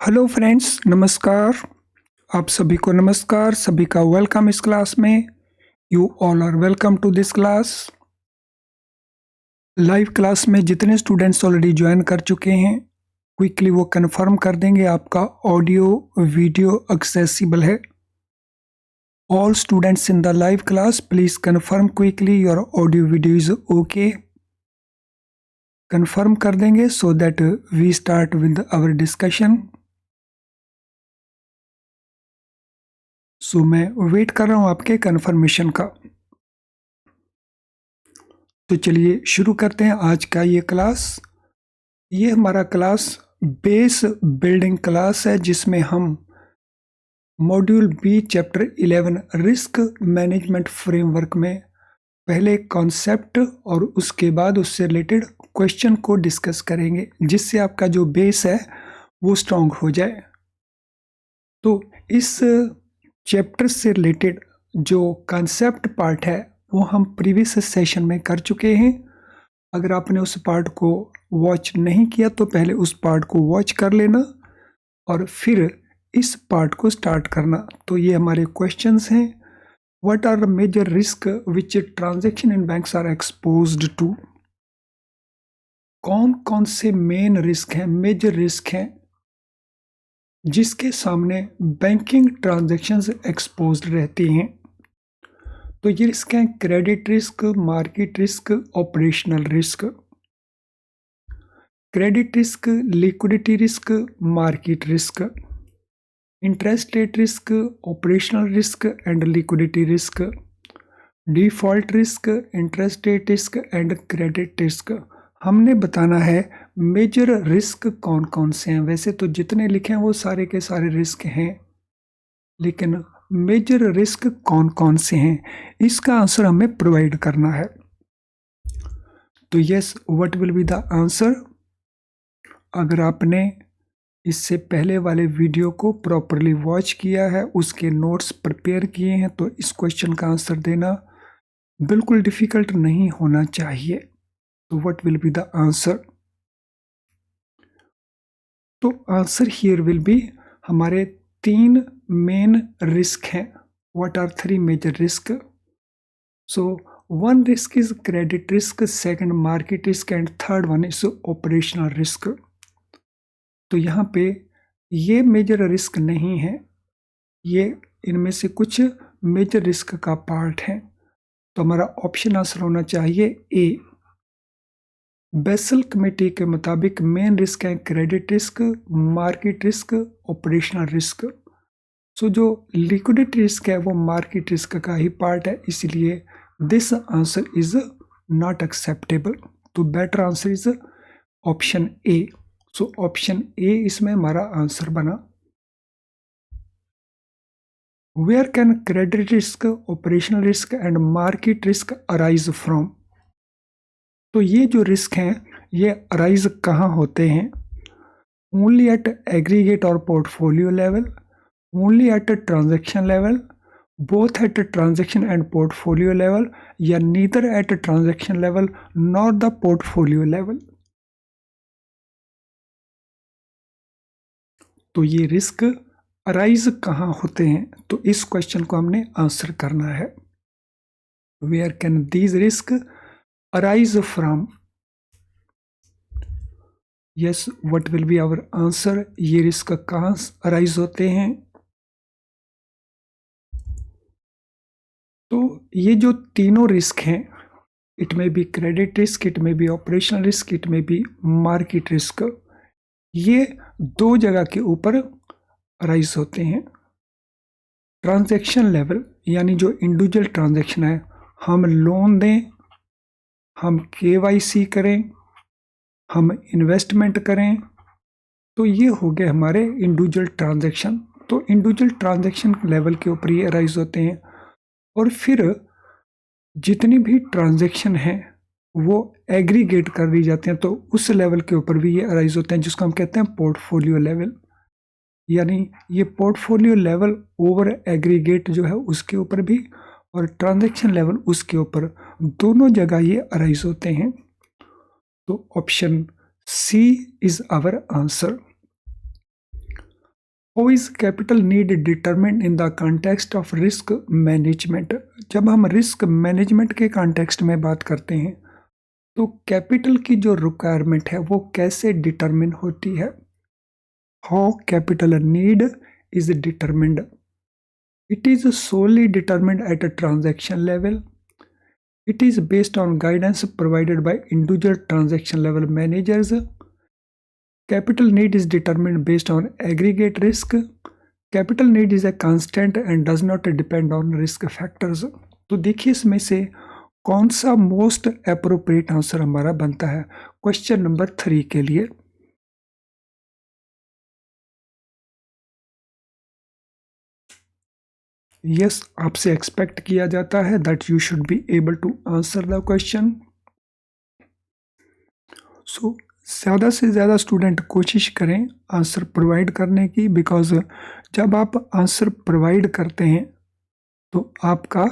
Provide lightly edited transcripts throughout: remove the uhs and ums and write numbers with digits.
Hello friends, नमस्कार। आप सभी को नमस्कार, सभी का वेलकम इस क्लास में। You all are welcome to this class. Live class में जितने स्टूडेंट्स ऑलरेडी ज्वाइन कर चुके हैं, क्विकली वो कंफर्म कर देंगे आपका ऑडियो वीडियो एक्सेसिबल है। All students in the live class please confirm quickly your audio video is okay. Confirm कर देंगे so that we start with our discussion. So मैं वेट कर रहा हूँ आपके कंफर्मेशन का। तो चलिए शुरू करते हैं आज का ये क्लास। ये हमारा क्लास बेस बिल्डिंग क्लास है, जिसमें हम module B chapter 11 risk management framework में पहले कॉन्सेप्ट और उसके बाद उससे रिलेटेड क्वेश्चन को डिस्कस करेंगे, जिससे आपका जो बेस है वो स्ट्रांग हो जाए। तो इस चैप्टर से रिलेटेड जो कॉन्सेप्ट पार्ट है वो हम प्रीवियस सेशन में कर चुके हैं। अगर आपने उस पार्ट को वॉच नहीं किया तो पहले उस पार्ट को वॉच कर लेना और फिर इस पार्ट को स्टार्ट करना। तो ये हमारे क्वेश्चंस हैं। What are the major risk which transaction in banks are exposed to. कौन कौन से मेन रिस्क हैं, मेजर रिस्क हैं जिसके सामने बैंकिंग ट्रांजैक्शंस एक्सपोज्ड रहती हैं। तो ये रिस्क हैं credit risk, market risk, operational risk. Credit risk, liquidity risk, market risk, interest rate risk, operational risk and liquidity risk, default risk, interest rate risk and credit risk. हमने बताना है major risk कौन कौन से हैं। वैसे तो जितने लिखे हैं वो सारे के सारे रिस्क हैं, लेकिन मेजर रिस्क कौन कौन से हैं इसका आंसर हमें प्रोवाइड करना है। तो yes, what will be the answer. अगर आपने इससे पहले वाले वीडियो को प्रॉपरली वॉच किया है, उसके नोट्स प्रिपेयर किए हैं, तो इस क्वेश्चन का आंसर देना बिल्कुल डिफिकल्ट नहीं होना चाहिए। तो what will be the answer. तो आंसर हियर विल बी, हमारे 3 मेन रिस्क हैं। What are 3 major risk. So 1 risk is credit risk, second market risk and third one is operational risk. तो यहाँ पे ये मेजर रिस्क नहीं है, ये इनमें से कुछ मेजर रिस्क का पार्ट है। तो हमारा ऑप्शन आंसर होना चाहिए ए। बेसल कमेटी के मुताबिक मेन रिस्क है credit risk, market risk, operational risk. So जो लिक्विडिटी रिस्क है वो मार्केट रिस्क का ही पार्ट है, इसलिए this answer is not acceptable. तो better answer is option A. So option A इसमें हमारा आंसर बना। Where can credit risk, operational risk and market risk arise from. तो ये जो रिस्क हैं ये अराइज कहाँ होते हैं। Only at aggregate or portfolio level, only at transaction level, both at transaction and portfolio level, या neither at transaction level nor the portfolio level. तो ये रिस्क अराइज कहाँ होते हैं, तो इस क्वेश्चन को हमने आंसर करना है। Where can these risk arise from. Yes, what will be our answer. ये रिस्क कहाँ अराइज होते हैं। तो ये जो तीनों रिस्क हैं, इट में बी क्रेडिट रिस्क, इट में बी ऑपरेशनल रिस्क, इट में बी मार्केट रिस्क, ये 2 जगह के ऊपर अराइज होते हैं। ट्रांजैक्शन लेवल यानी जो इंडिविजुअल ट्रांजैक्शन है, हम लोन दें, हम केवाईसी करें, हम इन्वेस्टमेंट करें, तो ये हो गए हमारे इंडिविजुअल ट्रांजैक्शन। तो इंडिविजुअल ट्रांजैक्शन लेवल के ऊपर ये अराइज होते हैं। और फिर जितनी भी ट्रांजैक्शन हैं वो एग्रीगेट कर दी जाती हैं, तो उस लेवल के ऊपर भी ये अराइज होते हैं, जिसको हम कहते हैं पोर्टफोलियो लेवल। यानी ये पोर्टफोलियो लेवल ओवर एग्रीगेट जो है उसके ऊपर भी, और ट्रांजैक्शन लेवल उसके ऊपर, दोनों जगह ये अराइज होते हैं। तो option C is our answer. How is capital need determined in the context of risk management? जब हम रिस्क मैनेजमेंट के कॉन्टेक्स्ट में बात करते हैं तो कैपिटल की जो रिक्वायरमेंट है वो कैसे डिटरमिन होती है? How capital need is determined? It is solely determined at a transaction level. It is based on guidance provided by individual transaction level managers. Capital need is determined based on aggregate risk. Capital need is a constant and does not depend on risk factors. तो देखिए इसमें से कौन सा most appropriate answer हमारा बनता है question number 3 के लिए। यस, आपसे एक्सपेक्ट किया जाता है that you should be able to answer the question. So ज़्यादा से ज़्यादा स्टूडेंट कोशिश करें आंसर प्रोवाइड करने की, बिकॉज जब आप आंसर प्रोवाइड करते हैं तो आपका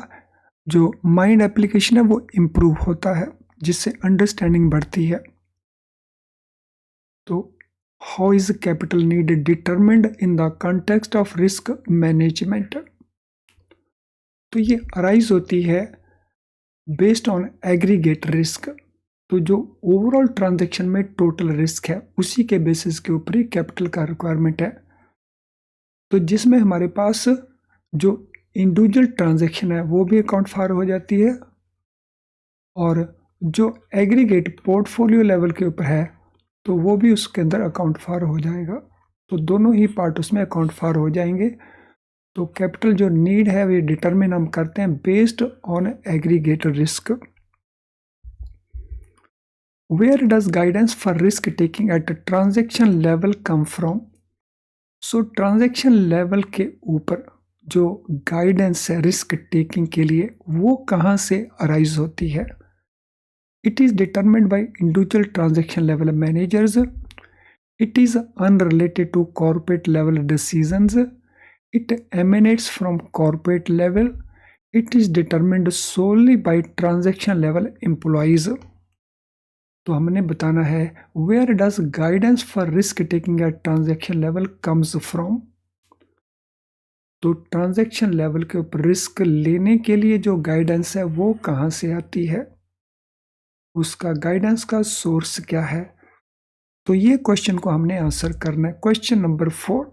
जो माइंड एप्लीकेशन है वो इम्प्रूव होता है, जिससे अंडरस्टैंडिंग बढ़ती है। तो how is capital need determined in the context of risk management? तो ये अराइज होती है बेस्ड ऑन एग्रीगेट रिस्क। तो जो ओवरऑल ट्रांजैक्शन में टोटल रिस्क है उसी के बेसिस के ऊपर ही कैपिटल का रिक्वायरमेंट है। तो जिसमें हमारे पास जो इंडिविजुअल ट्रांजैक्शन है वो भी अकाउंट फॉर हो जाती है, और जो एग्रीगेट पोर्टफोलियो लेवल के ऊपर है तो वो भी उसके अंदर अकाउंट फॉर हो जाएगा। तो दोनों ही पार्ट उसमें अकाउंट फॉर हो जाएंगे। तो कैपिटल जो नीड है वो डिटरमिन हम करते हैं based on aggregate risk. Where does guidance for risk taking at transaction level come from? So transaction level के ऊपर जो गाइडेंस है रिस्क टेकिंग के लिए वो कहाँ से अराइज होती है? It is determined by individual transaction level managers. It is unrelated to corporate level decisions. It emanates from corporate level. It is determined solely by transaction level employees. तो हमने बताना है where does guidance for risk taking at transaction level comes from? तो transaction level के ऊपर risk लेने के लिए जो गाइडेंस है वो कहाँ से आती है, उसका गाइडेंस का सोर्स क्या है? तो ये क्वेश्चन को हमने आंसर करना है। क्वेश्चन नंबर 4,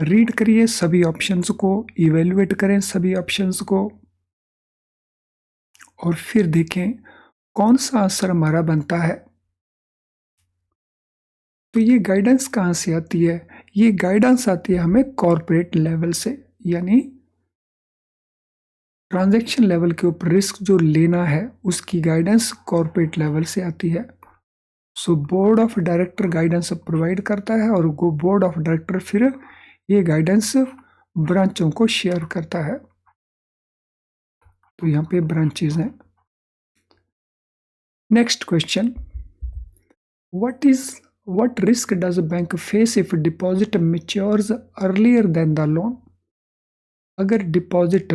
रीड करिए सभी ऑप्शंस को, इवेल्युएट करें सभी ऑप्शंस को, और फिर देखें कौन सा आंसर हमारा बनता है। तो ये गाइडेंस कहाँ से आती है? ये गाइडेंस आती है हमें कॉर्पोरेट लेवल से, यानी ट्रांजैक्शन लेवल के ऊपर रिस्क जो लेना है उसकी गाइडेंस कॉर्पोरेट लेवल से आती है। So board of director guidance provide करता है, और बोर्ड ऑफ डायरेक्टर फिर ये गाइडेंस ब्रांचों को शेयर करता है। तो यहाँ पे ब्रांचेस हैं। Next question, what risk does a bank face if deposit matures earlier than the loan? अगर डिपॉजिट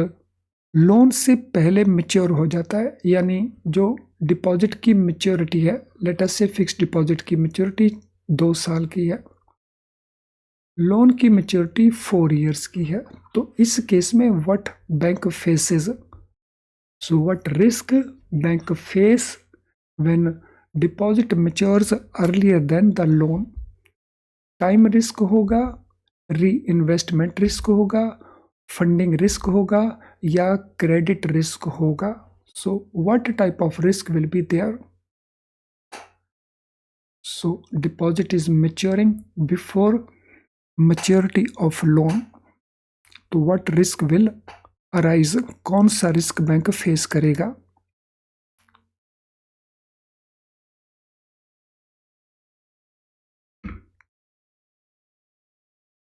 लोन से पहले मैच्योर हो जाता है, यानी जो डिपॉजिट की मैच्योरिटी है, लेट अस से फिक्स्ड डिपॉजिट की मैच्योरिटी 2 साल की है, लोन की मैच्योरिटी 4 इयर्स की है, तो इस केस में what bank faces? So what risk bank face when deposit matures earlier than the loan? Time risk होगा, री इन्वेस्टमेंट रिस्क होगा, फंडिंग रिस्क होगा, या क्रेडिट रिस्क होगा? So what type of risk will be there? So deposit is maturing before maturity of loan, तो what risk will arise? कौन सा risk bank face करेगा?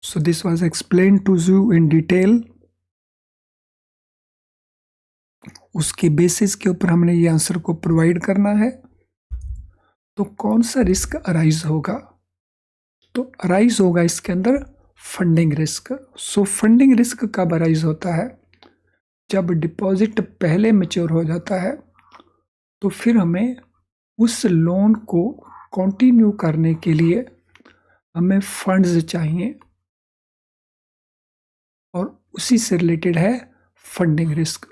So this was explained to you in detail. उसके basis के ऊपर हमने ये answer को प्रोवाइड करना है। तो कौन सा रिस्क अराइज होगा? तो अराइज होगा इसके अंदर फंडिंग रिस्क। सो फंडिंग रिस्क कब अराइज होता है? जब डिपॉजिट पहले मैच्योर हो जाता है, तो फिर हमें उस लोन को कंटिन्यू करने के लिए हमें फंड्स चाहिए और उसी से रिलेटेड है funding risk.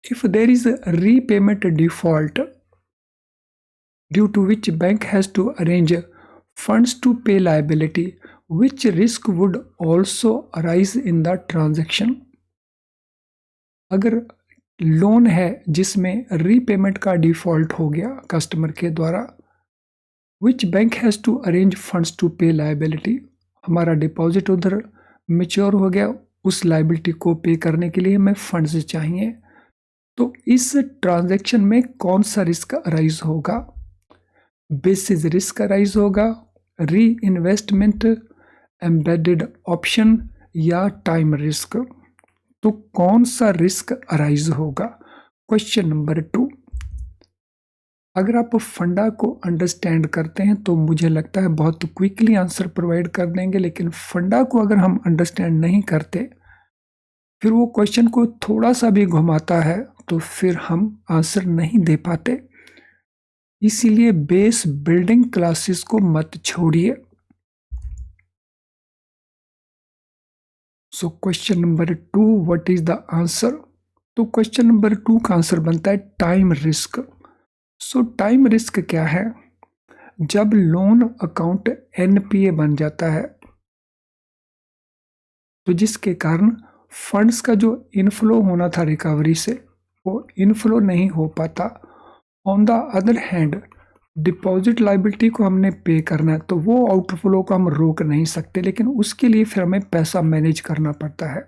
If there is a repayment default due to which bank has to arrange funds to pay liability, which risk would also arise in the transaction? अगर लोन है जिसमें रीपेमेंट का default हो गया customer के द्वारा, which bank has to arrange funds to pay liability, हमारा deposit उधर मेच्योर हो गया, उस लाइबिलिटी को पे करने के लिए हमें फंड्स चाहिए, तो इस ट्रांजैक्शन में कौन सा रिस्क अराइज होगा? बेसिस रिस्क अराइज होगा, री इन्वेस्टमेंट, एम्बेडेड ऑप्शन या टाइम रिस्क? तो कौन सा रिस्क अराइज होगा? Question number 2। अगर आप फंडा को अंडरस्टैंड करते हैं तो मुझे लगता है बहुत क्विकली आंसर प्रोवाइड कर देंगे, लेकिन फंडा को अगर हम अंडरस्टैंड नहीं करते, फिर वो क्वेश्चन को थोड़ा सा भी घुमाता है तो फिर हम आंसर नहीं दे पाते। इसीलिए बेस बिल्डिंग क्लासेस को मत छोड़िए। So question number 2, what is the answer? तो क्वेश्चन नंबर 2 का आंसर बनता है टाइम रिस्क। सो टाइम रिस्क क्या है? जब लोन अकाउंट एनपीए बन जाता है तो जिसके कारण फंड्स का जो इनफ्लो होना था रिकवरी से, वो इनफ्लो नहीं हो पाता। On the other hand deposit liability को हमने पे करना है, तो वो आउटफ्लो को हम रोक नहीं सकते, लेकिन उसके लिए फिर हमें पैसा मैनेज करना पड़ता है।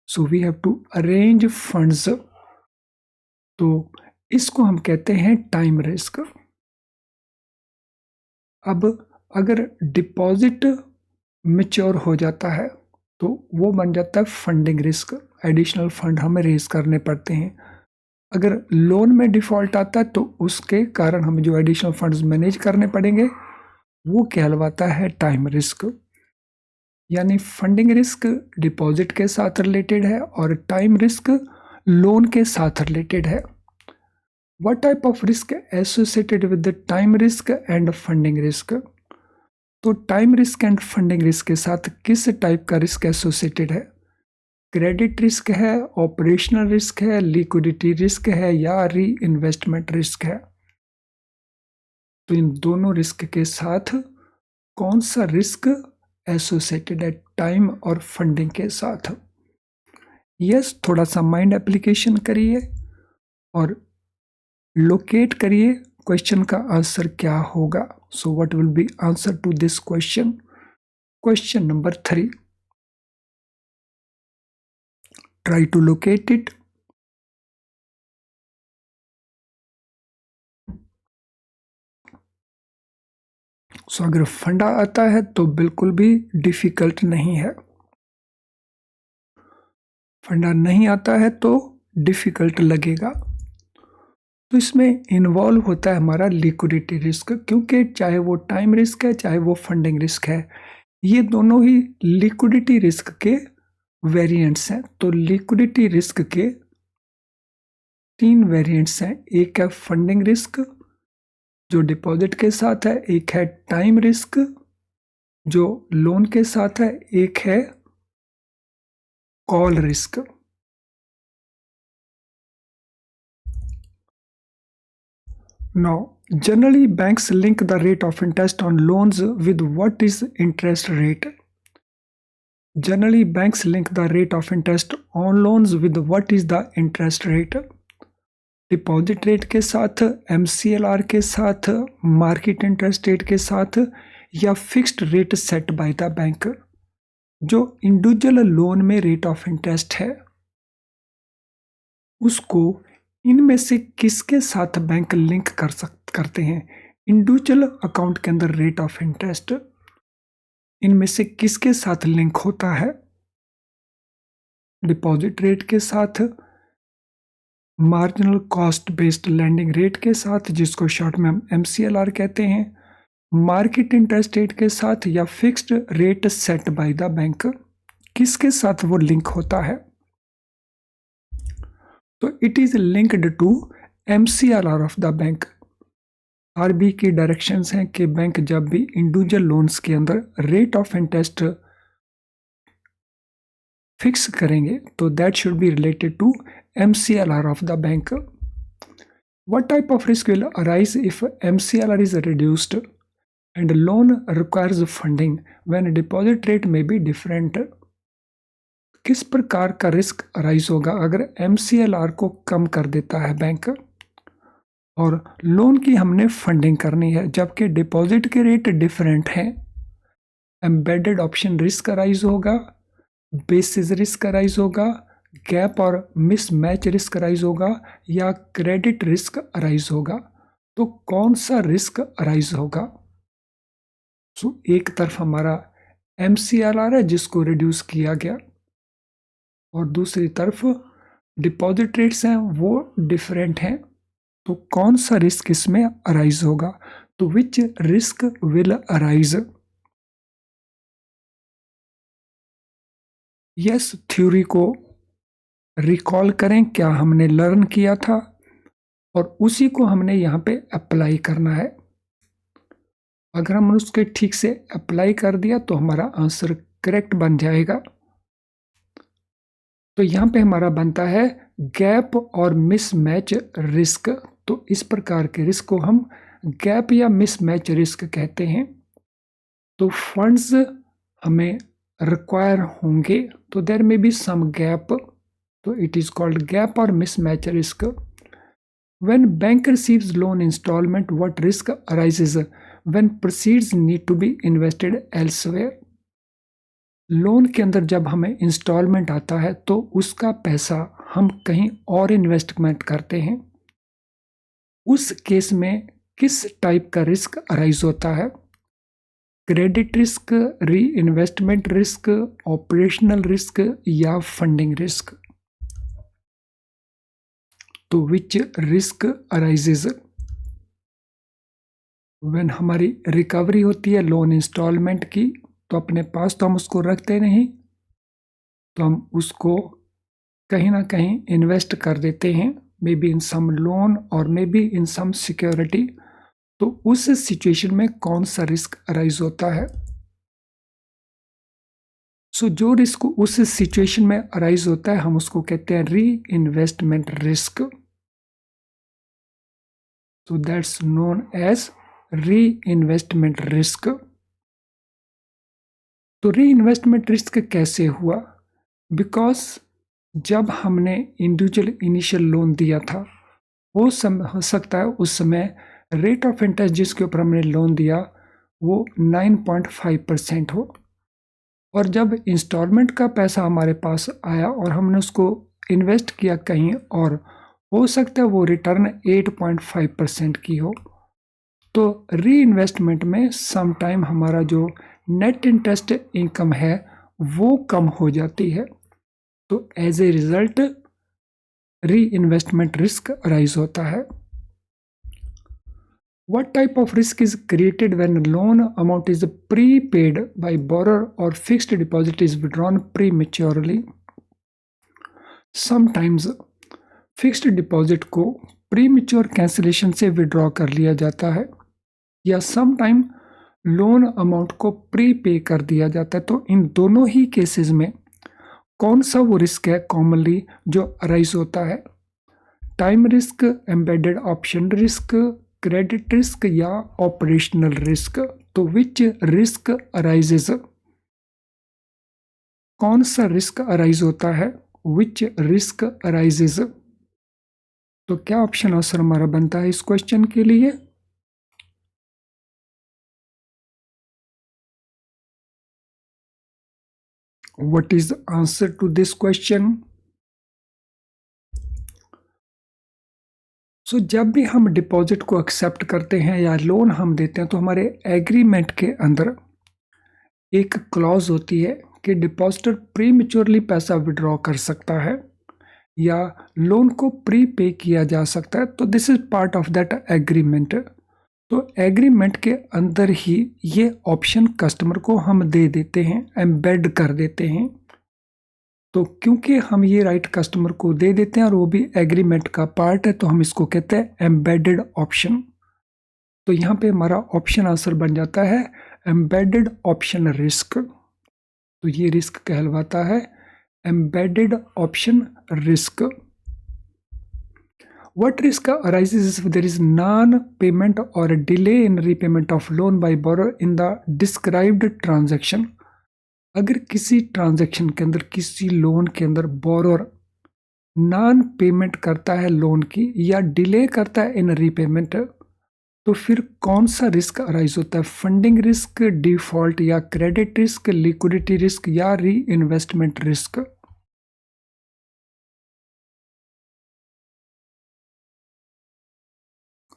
So we have to arrange funds, तो इसको हम कहते हैं टाइम रिस्क। अब अगर डिपॉजिट मेच्योर हो जाता है तो वो बन जाता है फंडिंग रिस्क, एडिशनल फंड हमें रेज करने पड़ते हैं। अगर लोन में डिफॉल्ट आता है तो उसके कारण हमें जो एडिशनल फंड्स मैनेज करने पड़ेंगे वो कहलवाता है टाइम रिस्क। यानी फंडिंग रिस्क डिपॉजिट के साथ रिलेटेड है और टाइम रिस्क लोन के साथ रिलेटेड है। What type of risk associated with the time risk and funding risk? तो time risk and funding risk के साथ किस टाइप का रिस्क एसोसिएटेड है? क्रेडिट रिस्क है, ऑपरेशनल रिस्क है, लिक्विडिटी रिस्क है या री इन्वेस्टमेंट रिस्क है? तो इन दोनों रिस्क के साथ कौन सा रिस्क एसोसिएटेड है टाइम और फंडिंग के साथ? यस, थोड़ा सा माइंड एप्लीकेशन करिए और लोकेट करिए क्वेश्चन का आंसर क्या होगा। So what will be answer to this question? Question number 3, try to locate it. So अगर फंडा आता है तो बिल्कुल भी डिफिकल्ट नहीं है, फंडा नहीं आता है तो डिफिकल्ट लगेगा। तो इसमें इन्वॉल्व होता है हमारा लिक्विडिटी रिस्क, क्योंकि चाहे वो टाइम रिस्क है चाहे वो फंडिंग रिस्क है, ये दोनों ही लिक्विडिटी रिस्क के वेरिएंट्स हैं। तो लिक्विडिटी रिस्क के 3 वेरिएंट्स हैं। एक है फंडिंग रिस्क जो डिपॉजिट के साथ है, एक है टाइम रिस्क जो लोन के साथ है, एक है call risk. Now, generally banks link the rate of interest on loans with what is interest rate? Generally banks link the rate of interest on loans with what is the interest rate? Deposit rate के साथ, MCLR के साथ, market interest rate के साथ या fixed rate set by the bank? जो individual loan में rate of interest है उसको इनमें से किसके साथ बैंक लिंक करते हैं? इंडिविजुअल अकाउंट के अंदर रेट ऑफ इंटरेस्ट इनमें से किसके साथ लिंक होता है? डिपॉजिट रेट के साथ, marginal cost based landing rate के साथ जिसको शॉर्ट में हम MCLR कहते हैं, मार्केट इंटरेस्ट रेट के साथ या fixed rate set by the bank? किसके साथ वो लिंक होता है? तो it is linked to MCLR of the bank. RBI की डायरेक्शंस हैं कि बैंक जब भी इंडिविजुअल लोन्स के अंदर रेट ऑफ इंटरेस्ट फिक्स करेंगे तो that should be related to MCLR of the bank. What type of risk will arise if MCLR is reduced and loan requires funding when deposit rate may be different? किस प्रकार का risk arise होगा अगर MCLR को कम कर देता है bank और लोन की हमने फंडिंग करनी है जबकि डिपॉजिट के रेट डिफरेंट हैं? एम्बेडेड ऑप्शन रिस्क अराइज होगा, बेसिस रिस्क अराइज होगा, गैप और मिसमैच रिस्क अराइज होगा या क्रेडिट रिस्क अराइज होगा? तो कौन सा रिस्क अराइज होगा? एक तरफ हमारा MCLR है जिसको रिड्यूस किया गया और दूसरी तरफ डिपॉजिट रेट्स हैं वो डिफरेंट हैं, तो कौन सा रिस्क इसमें अराइज होगा? तो which risk will arise? Yes, theory को रिकॉल करें, क्या हमने लर्न किया था और उसी को हमने यहाँ पे अप्लाई करना है। अगर हम उसके ठीक से अप्लाई कर दिया तो हमारा आंसर करेक्ट बन जाएगा। तो यहाँ पे हमारा बनता है गैप और मिसमैच रिस्क। तो इस प्रकार के रिस्क को हम गैप या मिसमैच रिस्क कहते हैं। तो फंड्स हमें रिक्वायर होंगे तो देयर में बी सम गैप, तो इट इज कॉल्ड गैप और mismatch risk. When bank receives loan installment, what risk arises when proceeds need to be invested elsewhere? Loan के अंदर जब हमें इंस्टॉलमेंट आता है तो उसका पैसा हम कहीं और इन्वेस्टमेंट करते हैं, उस केस में किस टाइप का रिस्क अराइज होता है? क्रेडिट रिस्क, री इन्वेस्टमेंट रिस्क, ऑपरेशनल रिस्क या फंडिंग रिस्क? तो विच रिस्क अराइजेज व्हेन हमारी रिकवरी होती है लोन इंस्टॉलमेंट की, तो अपने पास तो हम उसको रखते नहीं, तो हम उसको कहीं ना कहीं इन्वेस्ट कर देते हैं, may be in some loan और may be in some security. तो उस सिचुएशन में कौन सा रिस्क अराइज होता है? जो रिस्क उस सिचुएशन में अराइज होता है हम उसको कहते हैं री investment risk. So that's known as reinvestment risk. तो रीइन्वेस्टमेंट रिस्क कैसे हुआ? बिकॉज जब हमने इंडिविजुअल इनिशियल लोन दिया था हो सकता है उस समय रेट ऑफ इंटरेस्ट जिसके ऊपर हमने लोन दिया वो 9.5% हो, और जब इंस्टॉलमेंट का पैसा हमारे पास आया और हमने उसको इन्वेस्ट किया कहीं और, हो सकता है वो रिटर्न 8.5% की हो। तो री इन्वेस्टमेंट में सम टाइम हमारा जो नेट इंटरेस्ट इनकम है वो कम हो जाती है, तो एज ए रिजल्ट री इन्वेस्टमेंट रिस्क अराइज होता है। What type of risk is created when loan amount is prepaid by borrower or fixed deposit is withdrawn prematurely? Sometimes fixed deposit को प्रीमेच्योर कैंसिलेशन से विड्रॉ कर लिया जाता है या सम टाइम लोन अमाउंट को प्री पे कर दिया जाता है। तो इन दोनों ही केसेस में कौन सा वो रिस्क है कॉमनली जो अराइज होता है? Time risk, embedded option risk, credit risk या ऑपरेशनल रिस्क? तो विच रिस्क अराइजेज? कौन सा रिस्क अराइज होता है? विच रिस्क अराइजेज? तो क्या ऑप्शन आंसर हमारा बनता है इस क्वेश्चन के लिए? What is the answer to this question? जब भी हम डिपॉजिट को एक्सेप्ट करते हैं या लोन हम देते हैं तो हमारे एग्रीमेंट के अंदर एक क्लॉज होती है कि डिपॉजिटर प्रीमेच्योरली पैसा विड्रॉ कर सकता है या लोन को प्री पे किया जा सकता है। तो this is part of that agreement. तो एग्रीमेंट के अंदर ही ये ऑप्शन कस्टमर को हम दे देते हैं, एम्बेड कर देते हैं। तो क्योंकि हम ये राइट कस्टमर को दे देते हैं और वो भी एग्रीमेंट का पार्ट है, तो हम इसको कहते हैं एम्बेडेड ऑप्शन। तो यहाँ पे हमारा ऑप्शन आंसर बन जाता है एम्बेडेड ऑप्शन रिस्क। तो ये रिस्क कहलवाता है embedded option risk. What risk arises if there is non-payment or a delay in repayment of loan by borrower in the described transaction? अगर किसी ट्रांजैक्शन के अंदर, किसी लोन के अंदर बोरोर नॉन पेमेंट करता है लोन की या डिले करता है इन रीपेमेंट, तो फिर कौन सा रिस्क अराइज होता है? फंडिंग रिस्क, डिफॉल्ट या क्रेडिट रिस्क, लिक्विडिटी रिस्क या री इन्वेस्टमेंट रिस्क?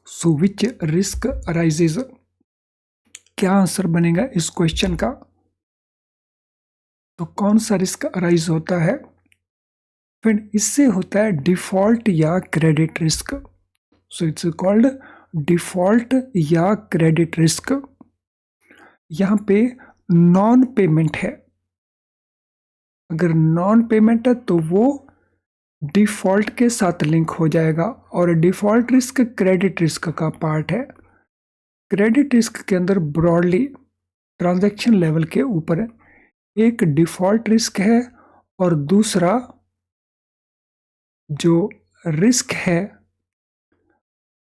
सो विच रिस्क अराइजेज? क्या आंसर बनेगा इस क्वेश्चन का? तो कौन सा रिस्क अराइज होता है? फिर इससे होता है डिफॉल्ट या credit risk. So it's called default या क्रेडिट रिस्क। यहां पे नॉन पेमेंट है, अगर नॉन पेमेंट है तो वो डिफॉल्ट के साथ लिंक हो जाएगा, और डिफॉल्ट रिस्क क्रेडिट रिस्क का पार्ट है। क्रेडिट रिस्क के अंदर ब्रॉडली ट्रांजैक्शन लेवल के ऊपर एक डिफॉल्ट रिस्क है और दूसरा जो रिस्क है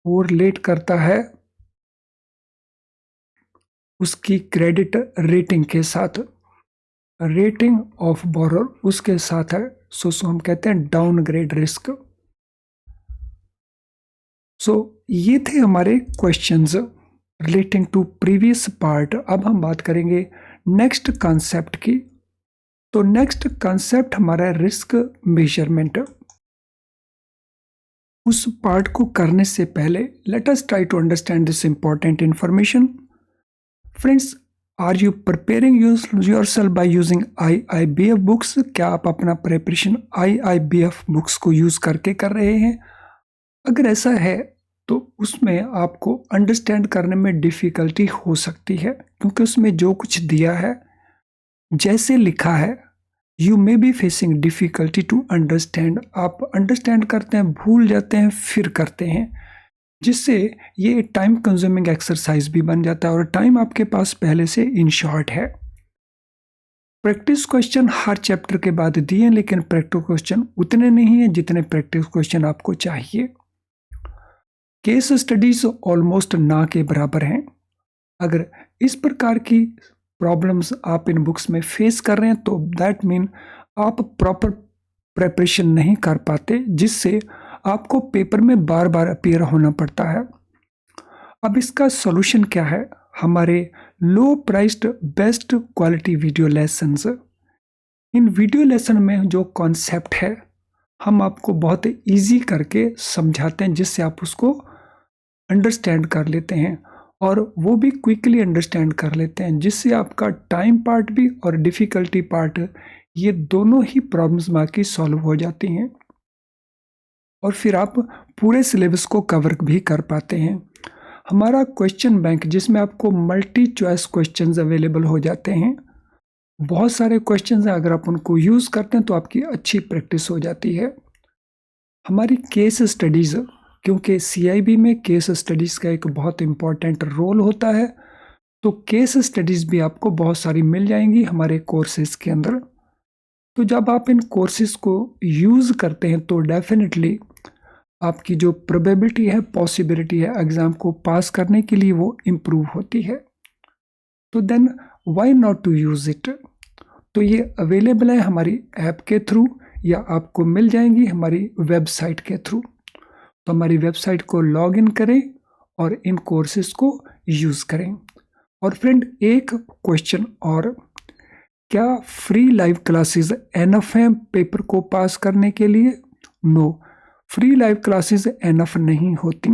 वो रिलेट करता है उसकी क्रेडिट रेटिंग के साथ, रेटिंग ऑफ बोरोर उसके साथ है। सो हम कहते हैं डाउनग्रेड रिस्क। सो ये थे हमारे questions relating to previous part. अब हम बात करेंगे नेक्स्ट कॉन्सेप्ट की। तो नेक्स्ट कॉन्सेप्ट हमारा रिस्क मेजरमेंट। उस पार्ट को करने से पहले let us try to understand this important information. Friends, are you preparing yourself by using IIBF books? क्या आप अपना प्रिपरेशन IIBF बुक्स को यूज करके कर रहे हैं? अगर ऐसा है तो उसमें आपको अंडरस्टैंड करने में डिफिकल्टी हो सकती है, क्योंकि उसमें जो कुछ दिया है जैसे लिखा है, you may be facing difficulty to understand. आप अंडरस्टैंड करते हैं, भूल जाते हैं, फिर करते हैं, जिससे ये टाइम कंज्यूमिंग एक्सरसाइज भी बन जाता है और टाइम आपके पास पहले से इन शॉर्ट है। प्रैक्टिस क्वेश्चन हर चैप्टर के बाद दिए हैं, लेकिन प्रैक्टिस क्वेश्चन उतने नहीं हैं जितने प्रैक्टिस क्वेश्चन आपको चाहिए। केस स्टडीज ऑलमोस्ट ना के बराबर हैं। अगर इस प्रकार की प्रॉब्लम्स आप इन बुक्स में फेस कर रहे हैं तो दैट मीन आप प्रॉपर प्रिपरेशन नहीं कर पाते, जिससे आपको पेपर में बार बार अपीयर होना पड़ता है। अब इसका सॉल्यूशन क्या है? हमारे low priced best quality video lessons. इन वीडियो लेसन में जो कॉन्सेप्ट है हम आपको बहुत इजी करके समझाते हैं, जिससे आप उसको अंडरस्टैंड कर लेते हैं और वो भी क्विकली अंडरस्टैंड कर लेते हैं, जिससे आपका टाइम पार्ट भी और डिफ़िकल्टी पार्ट ये दोनों ही प्रॉब्लम्स बाकी सॉल्व हो जाती हैं और फिर आप पूरे सिलेबस को कवर भी कर पाते हैं। हमारा क्वेश्चन बैंक, जिसमें आपको मल्टी चॉइस क्वेश्चंस अवेलेबल हो जाते हैं, बहुत सारे क्वेश्चंस हैं, अगर आप उनको यूज़ करते हैं तो आपकी अच्छी प्रैक्टिस हो जाती है। हमारी केस स्टडीज़, क्योंकि CIB में केस स्टडीज़ का एक बहुत इम्पॉर्टेंट रोल होता है, तो केस स्टडीज़ भी आपको बहुत सारी मिल जाएंगी हमारे कोर्सेज़ के अंदर। तो जब आप इन कोर्सेज़ को यूज़ करते हैं तो डेफिनेटली आपकी जो प्रोबेबिलिटी है, पॉसिबिलिटी है एग्ज़ाम को पास करने के लिए, वो इम्प्रूव होती है। तो then why not to use it? तो ये अवेलेबल है हमारी ऐप के थ्रू या आपको मिल जाएंगी हमारी वेबसाइट के थ्रू। तो हमारी वेबसाइट को लॉग इन करें और इन कोर्सेज़ को यूज़ करें। और फ्रेंड, एक क्वेश्चन और, क्या फ्री लाइव क्लासेस एनफ हैं पेपर को पास करने के लिए? No, free live classes enough नहीं होती,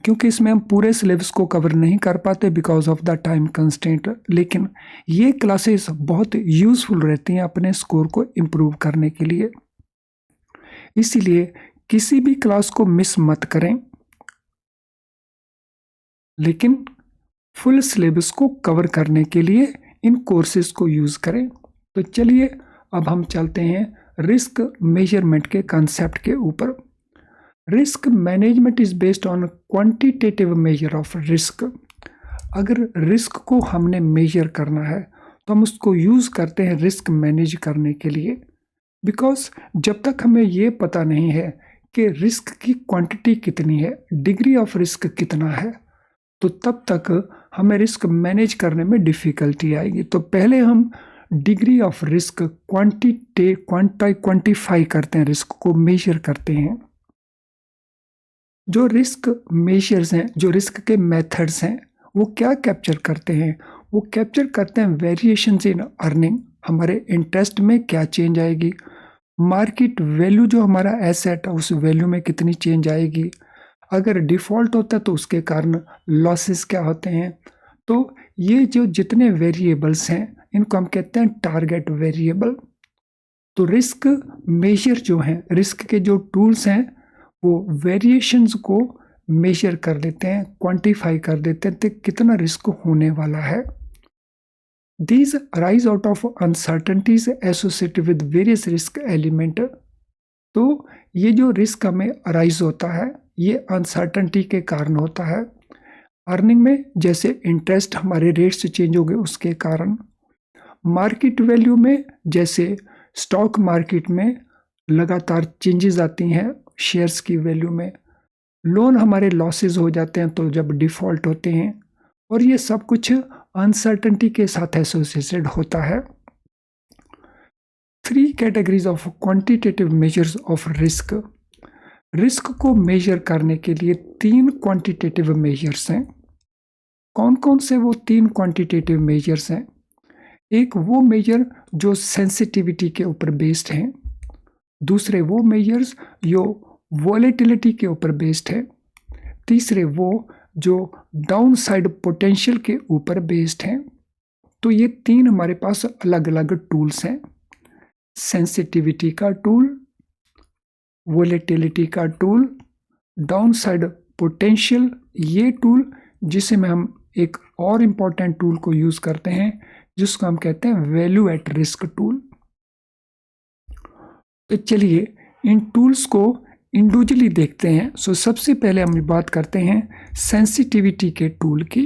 क्योंकि इसमें हम पूरे सिलेबस को कवर नहीं कर पाते because of the time constraint. लेकिन ये क्लासेस बहुत यूज़फुल रहती हैं अपने स्कोर को इम्प्रूव करने के लिए, इसीलिए किसी भी क्लास को मिस मत करें, लेकिन फुल सिलेबस को कवर करने के लिए इन कोर्सेज को यूज़ करें। तो चलिए अब हम चलते हैं रिस्क मेजरमेंट के कॉन्सेप्ट के ऊपर। Risk management is based on quantitative measure of risk. अगर रिस्क को हमने मेजर करना है तो हम उसको यूज़ करते हैं रिस्क मैनेज करने के लिए। बिकॉज जब तक हमें ये पता नहीं है कि रिस्क की क्वांटिटी कितनी है, डिग्री ऑफ रिस्क कितना है, तो तब तक हमें रिस्क मैनेज करने में डिफ़िकल्टी आएगी। तो पहले हम डिग्री ऑफ रिस्क क्वांटिफाई करते हैं, रिस्क को मेजर करते हैं। जो रिस्क मेजर्स हैं, जो रिस्क के मेथड्स हैं, वो क्या कैप्चर करते हैं? वो कैप्चर करते हैं वेरिएशंस इन अर्निंग, हमारे इंटरेस्ट में क्या चेंज आएगी, मार्केट वैल्यू जो हमारा एसेट है उस वैल्यू में कितनी चेंज आएगी, अगर डिफ़ॉल्ट होता है तो उसके कारण लॉसेस क्या होते हैं। तो ये जो जितने वेरिएबल्स हैं इनको हम कहते हैं टारगेट वेरिएबल। तो रिस्क मेजर जो हैं, रिस्क के जो टूल्स हैं वो वेरिएशंस को मेजर कर देते हैं, क्वांटिफाई कर देते हैं कि कितना रिस्क होने वाला है। These arise out of uncertainties associated with various risk element। तो ये जो रिस्क हमें अराइज होता है ये अनसर्टनिटी के कारण होता है। अर्निंग में जैसे इंटरेस्ट हमारे रेट से चेंज हो गए उसके कारण, मार्केट वैल्यू में जैसे स्टॉक मार्केट में लगातार चेंजेस आती हैं शेयर्स की वैल्यू में, लोन हमारे लॉसेस हो जाते हैं तो जब डिफ़ॉल्ट होते हैं, और ये सब कुछ अनसर्टनिटी के साथ एसोसिएटेड होता है। 3 categories of quantitative measures of risk. Risk को मेजर करने के लिए 3 क्वांटिटेटिव मेजर्स हैं। कौन कौन से वो 3 क्वांटिटेटिव मेजर्स हैं? एक वो मेजर जो सेंसिटिविटी के ऊपर बेस्ड हैं, दूसरे वो मेजर्स जो वॉलेटिलिटी के ऊपर बेस्ड है, तीसरे वो जो डाउन साइड पोटेंशियल के ऊपर बेस्ड हैं। तो ये 3 हमारे पास अलग अलग टूल्स हैं, सेंसिटिविटी का टूल, वॉलेटिलिटी का टूल, डाउन साइड पोटेंशियल ये टूल, जिसे में हम एक और इम्पॉर्टेंट टूल को यूज़ करते हैं जिसको हम कहते हैं वैल्यू एट रिस्क टूल। तो चलिए इन टूल्स को इंडिविजुअली देखते हैं। सो सबसे पहले हम बात करते हैं सेंसिटिविटी के टूल की।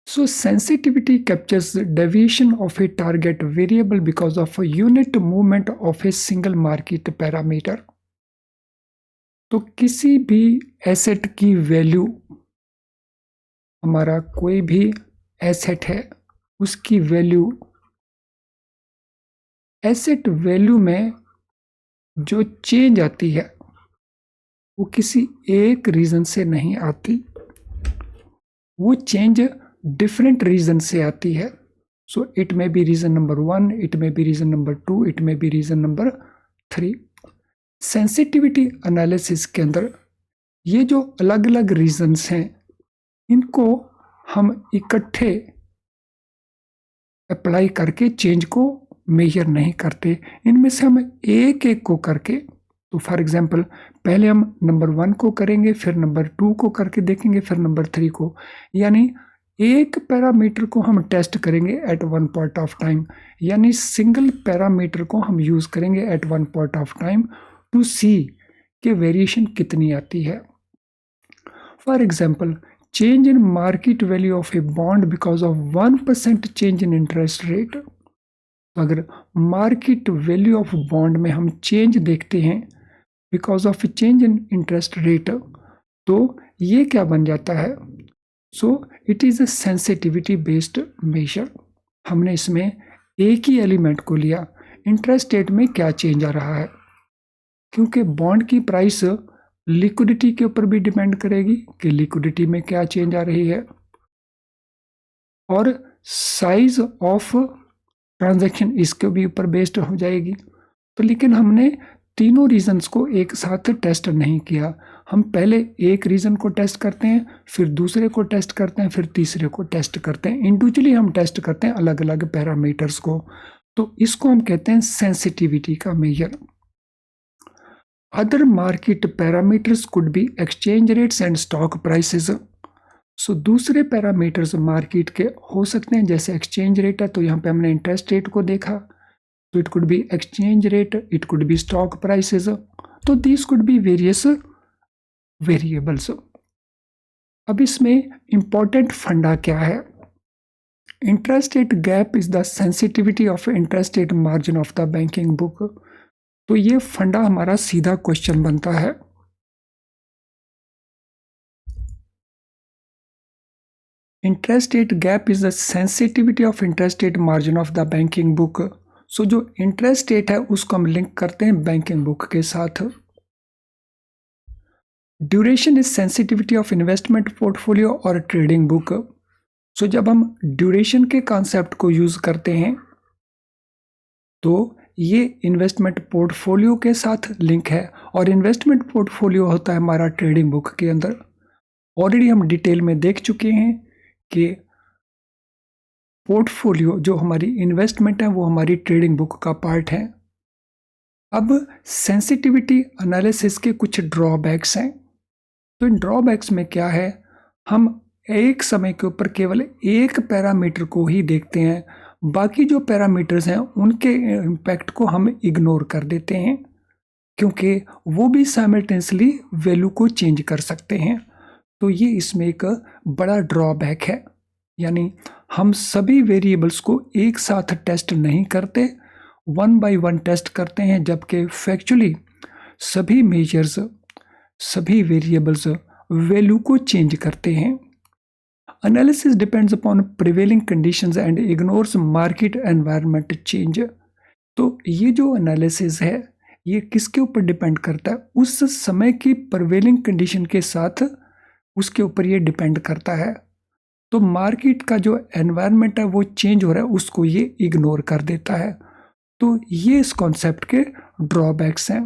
So sensitivity captures deviation of a target variable because of a unit movement of a single market parameter. तो किसी भी एसेट की वैल्यू, हमारा कोई भी एसेट है उसकी वैल्यू, एसेट वैल्यू में जो चेंज आती है वो किसी एक रीज़न से नहीं आती, वो चेंज डिफरेंट रीज़न से आती है। So it may be reason number 1, it may be reason number 2, it may be reason number 3। Sensitivity analysis के अंदर ये जो अलग अलग रीज़न्स हैं इनको हम इकट्ठे अप्लाई करके चेंज को मेजर नहीं करते, इनमें से हम एक एक को करके, तो फॉर एग्जांपल पहले हम नंबर 1 को करेंगे, फिर नंबर 2 को करके देखेंगे, फिर नंबर 3 को, यानी एक पैरामीटर को हम टेस्ट करेंगे at one point of time, यानी सिंगल पैरामीटर को हम यूज़ करेंगे at one point of time to see कि वेरिएशन कितनी आती है। For example change in market value of a bond because of 1% change in interest rate. अगर market value of bond में हम चेंज देखते हैं because of change in interest rate, तो ये क्या बन जाता है? So it is a sensitivity based measure. हमने इसमें एक ही एलिमेंट को लिया, इंटरेस्ट रेट में क्या चेंज आ रहा है, क्योंकि बॉन्ड की प्राइस लिक्विडिटी के ऊपर भी डिपेंड करेगी कि लिक्विडिटी में क्या चेंज आ रही है, और साइज ऑफ ट्रांजैक्शन इसके भी ऊपर बेस्ड हो जाएगी। तो लेकिन हमने तीनों रीजन्स को एक साथ टेस्ट नहीं किया, हम पहले एक रीजन को टेस्ट करते हैं, फिर दूसरे को टेस्ट करते हैं, फिर तीसरे को टेस्ट करते हैं, इंडिविजुअली हम टेस्ट करते हैं अलग अलग पैरामीटर्स को। तो इसको हम कहते हैं सेंसिटिविटी का measure. Other market parameters could be exchange rates and stock prices. So दूसरे पैरामीटर्स मार्केट के हो सकते हैं, जैसे एक्सचेंज रेट है तो यहाँ पे हमने इंटरेस्ट रेट को देखा, तो it could be exchange rate, it could be stock prices, तो these could be various variables. अब इसमें इंपॉर्टेंट फंडा क्या है? Interest rate gap is the sensitivity of interest rate margin of the banking book. तो ये funda हमारा सीधा question बनता है। Interest rate gap is the sensitivity of interest rate margin of the banking book. So जो interest rate है उसको हम लिंक करते हैं बैंकिंग बुक के साथ। Duration is sensitivity of investment portfolio और ट्रेडिंग बुक। सो जब हम ड्यूरेशन के कॉन्सेप्ट को यूज करते हैं तो ये इन्वेस्टमेंट पोर्टफोलियो के साथ लिंक है, और इन्वेस्टमेंट पोर्टफोलियो होता है हमारा ट्रेडिंग बुक के अंदर। ऑलरेडी हम डिटेल में देख चुके हैं कि पोर्टफोलियो जो हमारी इन्वेस्टमेंट है वो हमारी ट्रेडिंग बुक का पार्ट है। अब सेंसिटिविटी एनालिसिस के कुछ ड्रॉबैक्स हैं। तो इन ड्रॉबैक्स में क्या है, हम एक समय के ऊपर केवल एक पैरामीटर को ही देखते हैं, बाकी जो पैरामीटर्स हैं उनके इम्पैक्ट को हम इग्नोर कर देते हैं, क्योंकि वो भी साइमल्टेनियसली वैल्यू को चेंज कर सकते हैं। तो ये इसमें एक बड़ा ड्रॉबैक है, यानी हम सभी वेरिएबल्स को एक साथ टेस्ट नहीं करते, वन बाय वन टेस्ट करते हैं, जबकि फैक्चुअली सभी मेजर्स, सभी वेरिएबल्स वैल्यू को चेंज करते हैं। Analysis depends upon prevailing conditions and ignores market environment change. तो ये जो एनालिसिस है ये किसके ऊपर डिपेंड करता है? उस समय की प्रिवेलिंग कंडीशन के साथ उसके ऊपर ये डिपेंड करता है। तो मार्केट का जो एनवायरनमेंट है वो चेंज हो रहा है, उसको ये इग्नोर कर देता है। तो ये इस कॉन्सेप्ट के ड्रॉबैक्स हैं।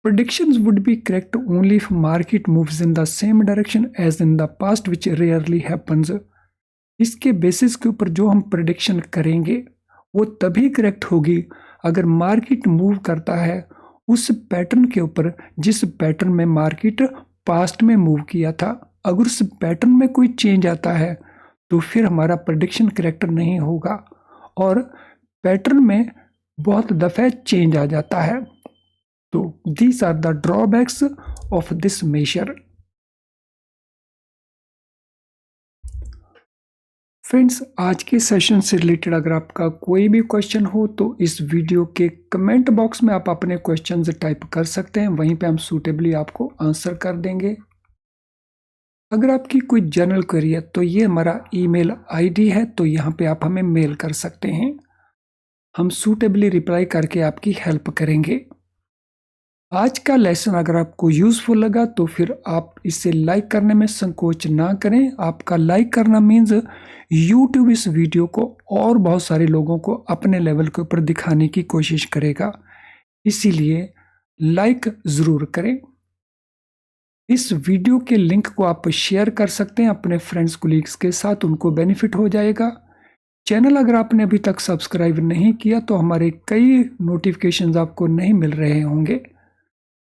Predictions would be correct only if market moves in the same direction as in the past, which rarely happens. इसके बेसिस के ऊपर जो हम प्रेडिक्शन करेंगे वो तभी करेक्ट होगी अगर मार्केट मूव करता है उस पैटर्न के ऊपर जिस पैटर्न में मार्केट पास्ट में मूव किया था। अगर उस पैटर्न में कोई चेंज आता है तो फिर हमारा प्रेडिक्शन करेक्ट नहीं होगा, और पैटर्न में बहुत दफ़े चेंज आ जाता है। तो these are the drawbacks of this measure. Friends, आज के सेशन से रिलेटेड अगर आपका कोई भी क्वेश्चन हो तो इस वीडियो के कमेंट बॉक्स में आप अपने क्वेश्चंस टाइप कर सकते हैं, वहीं पे हम सूटेबली आपको आंसर कर देंगे। अगर आपकी कोई जनरल क्वेरी है तो ये हमारा ईमेल आईडी है, तो यहाँ पे आप हमें मेल कर सकते हैं, हम सूटेबली रिप्लाई करके आपकी हेल्प करेंगे। आज का लेसन अगर आपको यूज़फुल लगा तो फिर आप इसे लाइक करने में संकोच ना करें। आपका लाइक करना मीन्स यूट्यूब इस वीडियो को और बहुत सारे लोगों को अपने लेवल के ऊपर दिखाने की कोशिश करेगा, इसीलिए लाइक ज़रूर करें। इस वीडियो के लिंक को आप शेयर कर सकते हैं अपने फ्रेंड्स कोलीग्स के साथ, उनको बेनिफिट हो जाएगा। चैनल अगर आपने अभी तक सब्सक्राइब नहीं किया तो हमारे कई नोटिफिकेशंस आपको नहीं मिल रहे होंगे।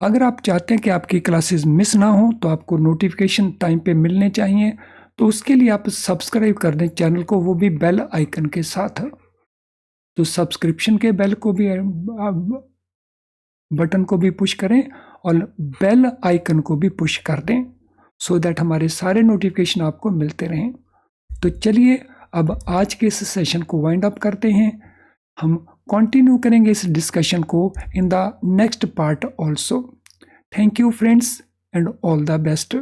अगर आप चाहते हैं कि आपकी क्लासेस मिस ना हो तो आपको नोटिफिकेशन टाइम पे मिलने चाहिए, तो उसके लिए आप सब्सक्राइब कर दें चैनल को, वो भी बेल आइकन के साथ। तो सब्सक्रिप्शन के बेल को भी बटन को भी पुश करें और बेल आइकन को भी पुश कर दें, सो दैट हमारे सारे नोटिफिकेशन आपको मिलते रहें। तो चलिए अब आज के इस सेशन को वाइंड अप करते हैं। हम कंटिन्यू करेंगे इस डिस्कशन को in the next part also. Thank you friends and all the best.